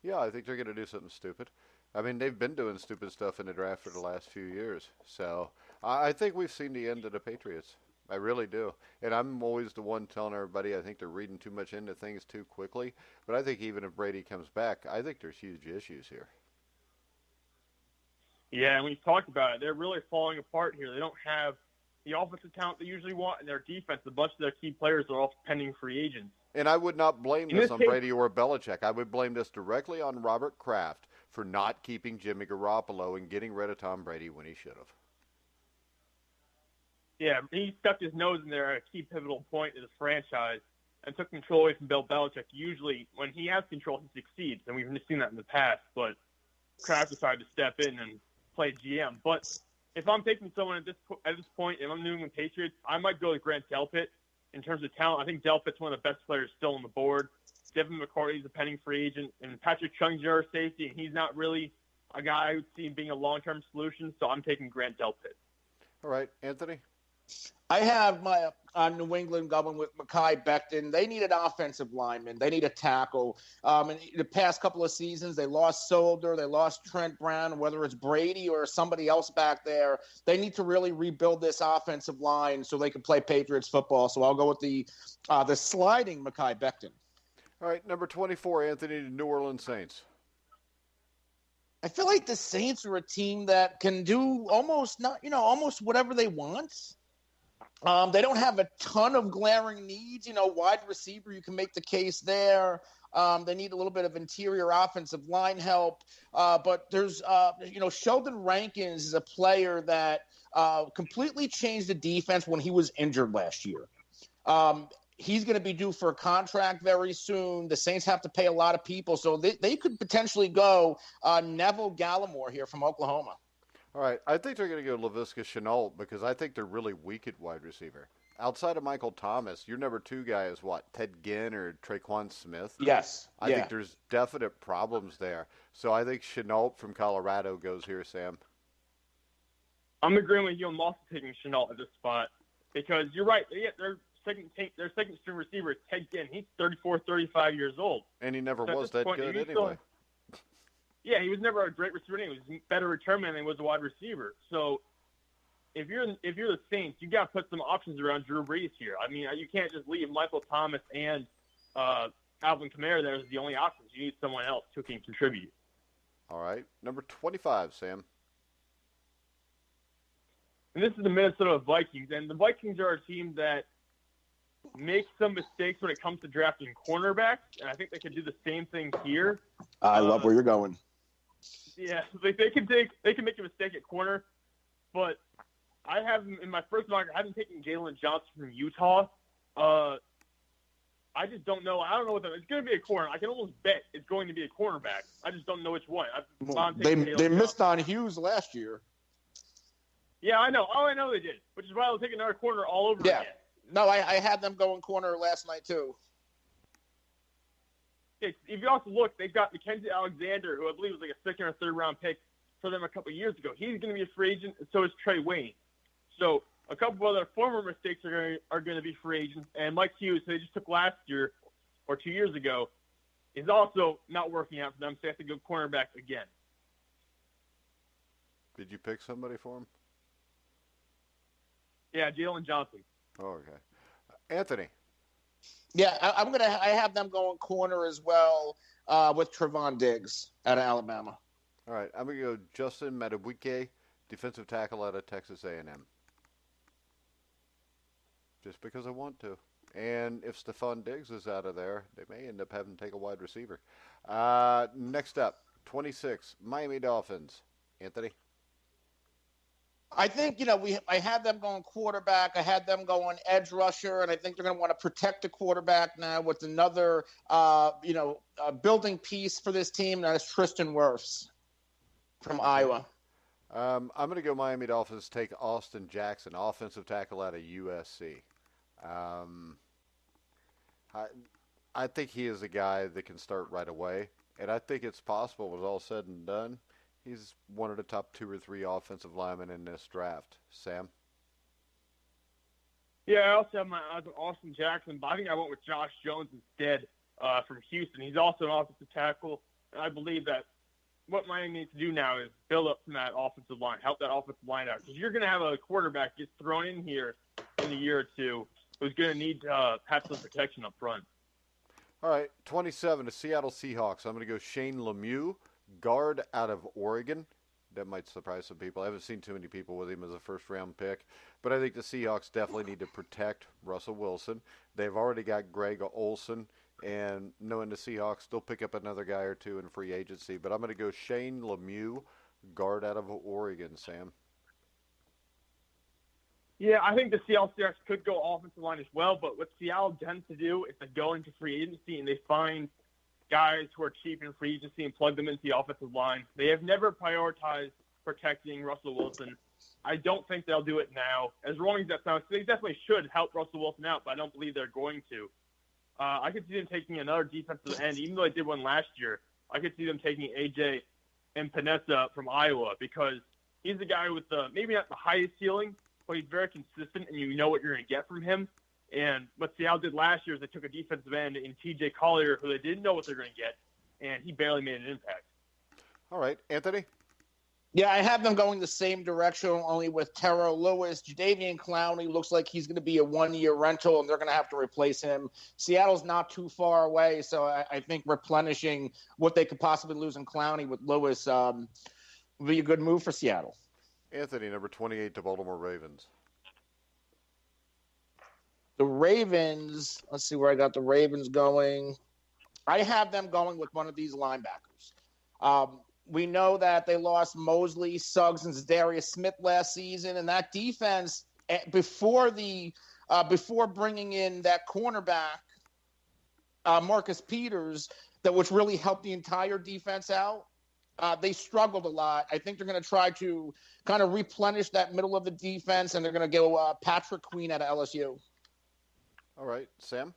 Yeah, I think they're going to do something stupid. I mean, they've been doing stupid stuff in the draft for the last few years. So I think we've seen the end of the Patriots. I really do. And I'm always the one telling everybody I think they're reading too much into things too quickly. But I think even if Brady comes back, I think there's huge issues here. Yeah, and we've talked about it. They're really falling apart here. They don't have the offensive talent they usually want, and their defense, a bunch of their key players are all pending free agents. And I would not blame this on Brady or Belichick. I would blame this directly on Robert Kraft for not keeping Jimmy Garoppolo and getting rid of Tom Brady when he should have. Yeah, he stuck his nose in there at a key pivotal point in his franchise and took control away from Bill Belichick. Usually, when he has control, he succeeds, and we've seen that in the past. But Kraft decided to step in and play GM. But if I'm taking someone at this point, if I'm New England Patriots, I might go with Grant Delpit in terms of talent. I think Delpit's one of the best players still on the board. Devin McCourty's a pending free agent, and Patrick Chung's your safety, and he's not really a guy I would see being a long-term solution, so I'm taking Grant Delpit. All right, Anthony? I have my New England going with Mekhi Becton. They need an offensive lineman. They need a tackle. In the past couple of seasons, they lost Solder. They lost Trent Brown. Whether it's Brady or somebody else back there, they need to really rebuild this offensive line so they can play Patriots football. So I'll go with the sliding Mekhi Becton. All right, number 24, Anthony, the New Orleans Saints. I feel like the Saints are a team that can do almost whatever they want. They don't have a ton of glaring needs. Wide receiver, you can make the case there. They need a little bit of interior offensive line help. But there's, Sheldon Rankins is a player that completely changed the defense when he was injured last year. He's going to be due for a contract very soon. The Saints have to pay a lot of people. So they could potentially go Neville Gallimore here from Oklahoma. All right, I think they're going to go Laviska Shenault because I think they're really weak at wide receiver. Outside of Michael Thomas, your number two guy is what, Ted Ginn or Traquan Smith? Yes. I think there's definite problems there. So I think Shenault from Colorado goes here, Sam. I'm agreeing with you. I'm also taking Shenault at this spot because you're right. Their second string receiver is Ted Ginn. He's 34, 35 years old. And he never was that good anyway. Yeah, he was never a great receiver. He was a better return man than he was a wide receiver. So if you're the Saints, you got to put some options around Drew Brees here. I mean, you can't just leave Michael Thomas and Alvin Kamara there as the only options. You need someone else who can contribute. All right, number 25, Sam. And this is the Minnesota Vikings, and the Vikings are a team that makes some mistakes when it comes to drafting cornerbacks, and I think they could do the same thing here. I love where you're going. Yeah, they can make a mistake at corner, but I have in my first mock. I haven't taken Jalen Johnson from Utah. I just don't know. I don't know what it's going to be a corner. I can almost bet it's going to be a cornerback. I just don't know which one. They missed on Hughes last year. Yeah, I know. Oh, I know they did, which is why they'll take another corner all over again. No, I had them going corner last night too. If you also look, they've got Mackenzie Alexander, who I believe was like a second or third round pick for them a couple of years ago. He's going to be a free agent, and so is Trey Wayne. So a couple of other former mistakes are going to be free agents. And Mike Hughes, who they just took last year or 2 years ago, is also not working out for them, so they have to go cornerback again. Did you pick somebody for him? Yeah, Jalen Johnson. Oh, okay. Anthony. Yeah, I have them going corner as well with Trevon Diggs out of Alabama. All right, I'm going to go Justin Madubuike, defensive tackle out of Texas A&M. Just because I want to. And if Stephon Diggs is out of there, they may end up having to take a wide receiver. Next up, 26, Miami Dolphins. Anthony? I think, I had them going quarterback. I had them going edge rusher, and I think they're going to want to protect the quarterback now with another, building piece for this team. That's Tristan Wirfs from Iowa. I'm going to go Miami Dolphins, take Austin Jackson, offensive tackle out of USC. I think he is a guy that can start right away, and I think it's possible, with all said and done, he's one of the top 2 or 3 offensive linemen in this draft. Sam? Yeah, I also have my Austin Jackson, but I think I went with Josh Jones instead from Houston. He's also an offensive tackle, and I believe that what Miami needs to do now is build up from that offensive line, help that offensive line out. Because you're going to have a quarterback get thrown in here in a year or two who's going to need to have some protection up front. All right, 27, the Seattle Seahawks. I'm going to go Shane Lemieux, guard out of Oregon. That might surprise some people. I haven't seen too many people with him as a first-round pick. But I think the Seahawks definitely need to protect Russell Wilson. They've already got Greg Olsen, and knowing the Seahawks, they'll pick up another guy or two in free agency. But I'm going to go Shane Lemieux, guard out of Oregon, Sam. Yeah, I think the Seattle Seahawks could go offensive line as well, but what Seattle tends to do is they go into free agency and they find guys who are cheap in free agency and plug them into the offensive line. They have never prioritized protecting Russell Wilson. I don't think they'll do it now. As wrong as that sounds, they definitely should help Russell Wilson out, but I don't believe they're going to. I could see them taking another defensive end, even though they did one last year. I could see them taking AJ and Panessa from Iowa because he's a guy with maybe not the highest ceiling, but he's very consistent, and you know what you're going to get from him. And what Seattle did last year is they took a defensive end in TJ Collier, who they didn't know what they're going to get, and he barely made an impact. All right, Anthony? Yeah, I have them going the same direction, only with Terrell Lewis. Jadeveon Clowney looks like he's going to be a one-year rental, and they're going to have to replace him. Seattle's not too far away, so I think replenishing what they could possibly lose in Clowney with Lewis would be a good move for Seattle. Anthony, number 28, the Baltimore Ravens. The Ravens, let's see where I got the Ravens going. I have them going with one of these linebackers. We know that they lost Mosley, Suggs, and Zadarius Smith last season, and that defense, before bringing in that cornerback, Marcus Peters, which really helped the entire defense out, they struggled a lot. I think they're going to try to kind of replenish that middle of the defense, and they're going to go Patrick Queen out of LSU. All right, Sam?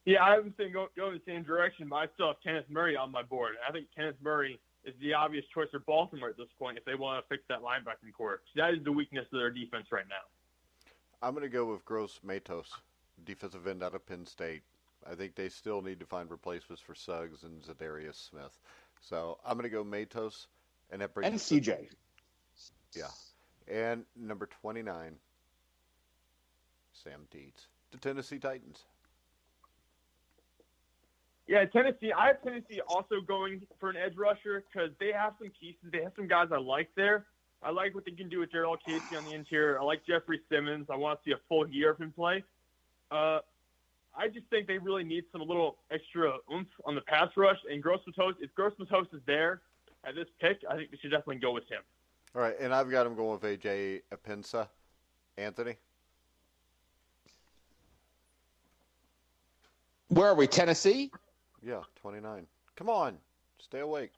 Yeah, I haven't been going the same direction, but I still have Kenneth Murray on my board. I think Kenneth Murray is the obvious choice for Baltimore at this point if they want to fix that linebacking core. That is the weakness of their defense right now. I'm going to go with Gross Matos, defensive end out of Penn State. I think they still need to find replacements for Suggs and Zadarius Smith. So I'm going to go Matos, and that brings and CJ. Yeah. And number 29, Sam Teets, the Tennessee Titans. Yeah, Tennessee. I have Tennessee also going for an edge rusher because they have some pieces. They have some guys I like there. I like what they can do with Gerald Casey on the interior. I like Jeffrey Simmons. I want to see a full year of him play. I just think they really need some little extra oomph on the pass rush. And Gross Matos, if Gross Matos is there at this pick, I think they should definitely go with him. All right, and I've got him going with A.J. Epinesa. Anthony? Where are we, Tennessee? Yeah, 29. Come on, stay awake.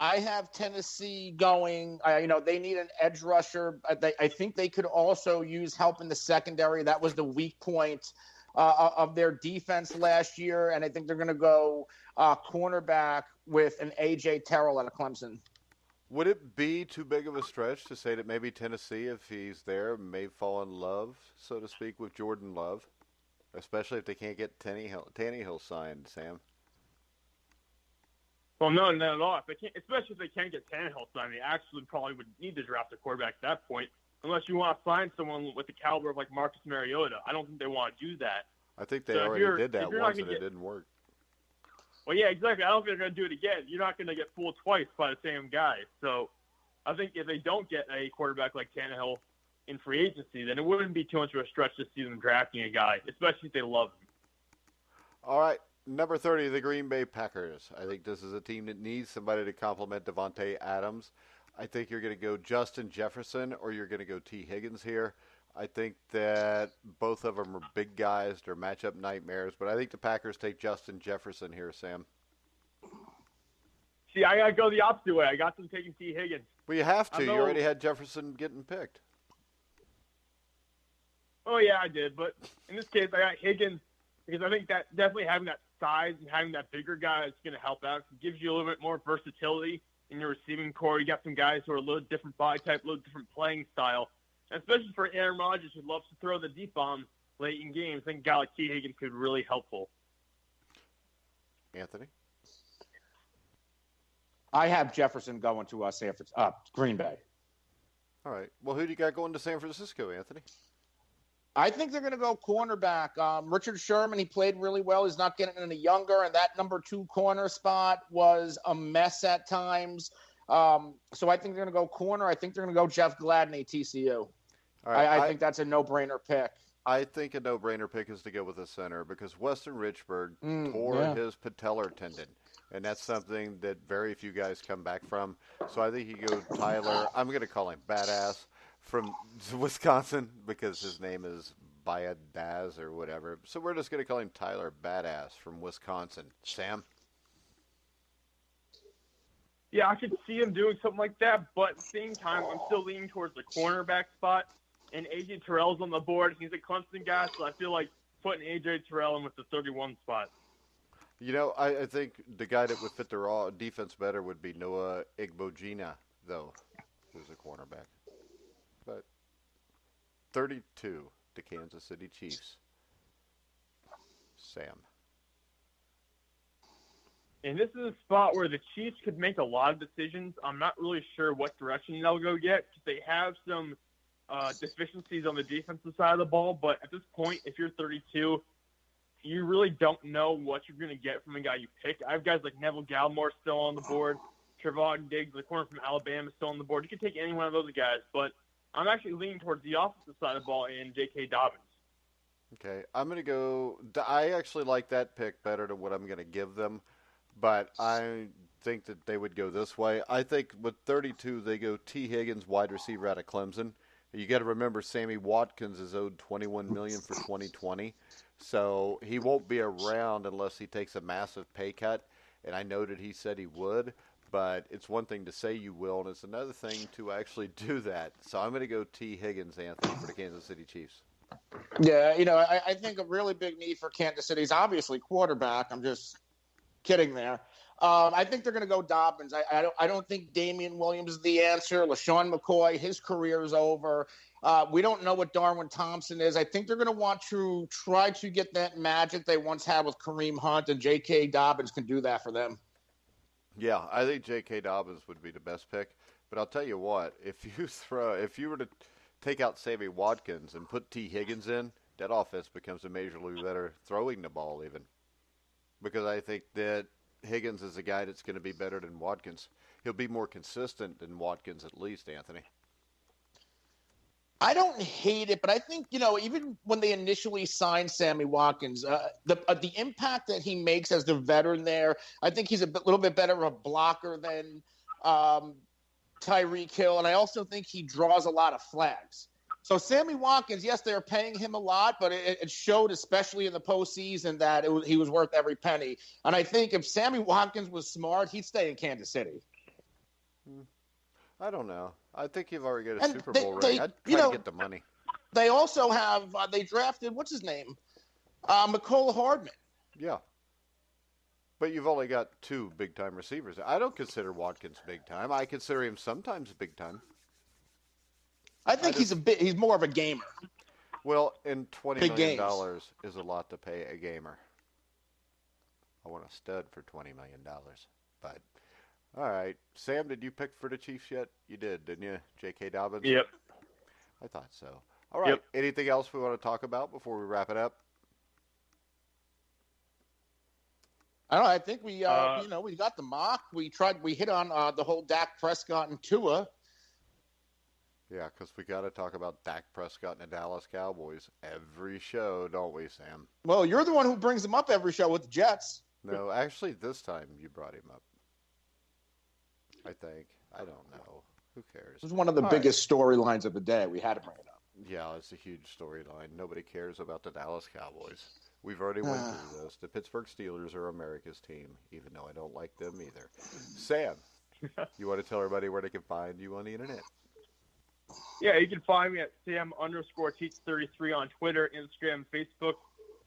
I have Tennessee going. They need an edge rusher. I think they could also use help in the secondary. That was the weak point of their defense last year, and I think they're going to go cornerback with an A.J. Terrell out of Clemson. Would it be too big of a stretch to say that maybe Tennessee, if he's there, may fall in love, so to speak, with Jordan Love, especially if they can't get Tannehill signed, Sam? Well, no, not at all. If they can't, especially if they can't get Tannehill signed, they actually probably would need to draft a quarterback at that point, unless you want to sign someone with the caliber of like Marcus Mariota. I don't think they want to do that. I think they already did that once and it didn't work. Well, yeah, exactly. I don't think they're going to do it again. You're not going to get fooled twice by the same guy. So I think if they don't get a quarterback like Tannehill in free agency, then it wouldn't be too much of a stretch to see them drafting a guy, especially if they love him. All right. Number 30, the Green Bay Packers. I think this is a team that needs somebody to complement Devontae Adams. I think you're going to go Justin Jefferson or you're going to go T. Higgins here. I think that both of them are big guys. They're matchup nightmares. But I think the Packers take Justin Jefferson here, Sam. See, I got to go the opposite way. I got them taking T. Higgins. Well, you have to. You already had Jefferson getting picked. Oh, yeah, I did. But in this case, I got Higgins because I think that definitely having that size and having that bigger guy is going to help out. It gives you a little bit more versatility in your receiving core. You got some guys who are a little different body type, a little different playing style. Especially for Aaron Rodgers, who loves to throw the deep bomb late in games, I think a guy like T. Higgins could be really helpful. Anthony? I have Jefferson going to Green Bay. All right. Well, who do you got going to San Francisco, Anthony? I think they're going to go cornerback. Richard Sherman, he played really well. He's not getting any younger, and that number 2 corner spot was a mess at times. So I think they're going to go corner. I think they're going to go Jeff Gladney, TCU. All right, I think that's a no-brainer pick. I think a no-brainer pick is to go with a center because Weston Richburg tore his patellar tendon, and that's something that very few guys come back from. So I think you go Tyler. I'm going to call him Badass from Wisconsin because his name is Bayadaz or whatever. So we're just going to call him Tyler Badass from Wisconsin. Sam? Yeah, I could see him doing something like that, but at the same time, I'm still leaning towards the cornerback spot. And A.J. Terrell's on the board. He's a Clemson guy, so I feel like putting A.J. Terrell in with the 31 spot. You know, I think the guy that would fit the raw defense better would be Noah Igbogina, though, who's a cornerback. But 32, the Kansas City Chiefs. Sam. And this is a spot where the Chiefs could make a lot of decisions. I'm not really sure what direction they'll go yet because they have some deficiencies on the defensive side of the ball. But at this point, if you're 32, you really don't know what you're going to get from the guy you pick. I have guys like Neville Gallimore still on the board. Trevon Diggs, the corner from Alabama, is still on the board. You can take any one of those guys. But I'm actually leaning towards the offensive side of the ball in J.K. Dobbins. Okay, I'm going to go – I actually like that pick better than what I'm going to give them. But I think that they would go this way. I think with 32, they go T. Higgins, wide receiver out of Clemson. You got to remember Sammy Watkins is owed $21 million for 2020, so he won't be around unless he takes a massive pay cut. And I know that he said he would, but it's one thing to say you will, and it's another thing to actually do that. So I'm going to go T. Higgins, Anthony, for the Kansas City Chiefs. Yeah, I think a really big need for Kansas City is obviously quarterback. I'm just kidding there. I think they're going to go Dobbins. I don't think Damian Williams is the answer. LaShawn McCoy, his career is over. We don't know what Darwin Thompson is. I think they're going to want to try to get that magic they once had with Kareem Hunt, and J.K. Dobbins can do that for them. Yeah, I think J.K. Dobbins would be the best pick. But I'll tell you what, if you were to take out Sammy Watkins and put T. Higgins in, that offense becomes immeasurably better throwing the ball even. Because I think that Higgins is a guy that's going to be better than Watkins. He'll be more consistent than Watkins at least, Anthony. I don't hate it, but I think, even when they initially signed Sammy Watkins, the impact that he makes as the veteran there, I think he's a little bit better of a blocker than Tyreek Hill, and I also think he draws a lot of flags. So Sammy Watkins, yes, they're paying him a lot, but it showed, especially in the postseason, that he was worth every penny. And I think if Sammy Watkins was smart, he'd stay in Kansas City. I don't know. I think you've already got a And Super Bowl ring. I'd try to get the money. They also have they drafted what's his name, McCole Hardman. Yeah. But you've only got 2 big-time receivers. I don't consider Watkins big-time. I consider him sometimes big-time. I think he's more of a gamer. Well, and $20 million is a lot to pay a gamer. I want a stud for $20 million. But, all right. Sam, did you pick for the Chiefs yet? You did, didn't you? J.K. Dobbins? Yep. I thought so. All right. Yep. Anything else we want to talk about before we wrap it up? I don't know. I think we got the mock. We hit on the whole Dak Prescott and Tua. Yeah, because we got to talk about Dak Prescott and the Dallas Cowboys every show, don't we, Sam? Well, you're the one who brings them up every show with the Jets. No, actually, this time you brought him up. I think. I don't know. Who cares? It was one of the biggest storylines of the day. We had to bring it up. Yeah, it's a huge storyline. Nobody cares about the Dallas Cowboys. We've already went through this. The Pittsburgh Steelers are America's team, even though I don't like them either. Sam, you want to tell everybody where they can find you on the internet? Yeah, you can find me at Sam_Teets33 on Twitter, Instagram, Facebook.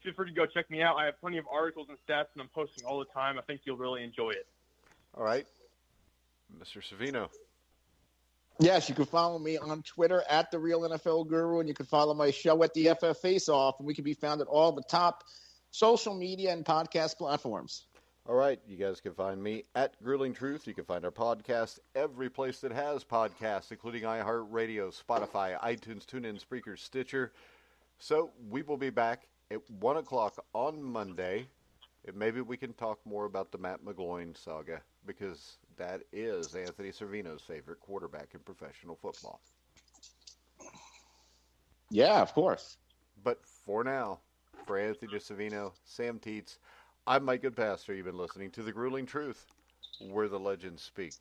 Feel free to go check me out. I have plenty of articles and stats, and I'm posting all the time. I think you'll really enjoy it. All right. Mr. Cervino. Yes, you can follow me on Twitter at The Real NFL Guru, and you can follow my show at the FF Face Off, and we can be found at all the top social media and podcast platforms. All right, you guys can find me at Grueling Truth. You can find our podcast every place that has podcasts, including iHeartRadio, Spotify, iTunes, TuneIn, Spreaker, Stitcher. So we will be back at 1 o'clock on Monday, and maybe we can talk more about the Matt McGloin saga, because that is Anthony Cervino's favorite quarterback in professional football. Yeah, of course. But for now, for Anthony Cervino, Sam Teets, I'm Mike Goodpaster. You've been listening to The Grueling Truth, where the legends speak.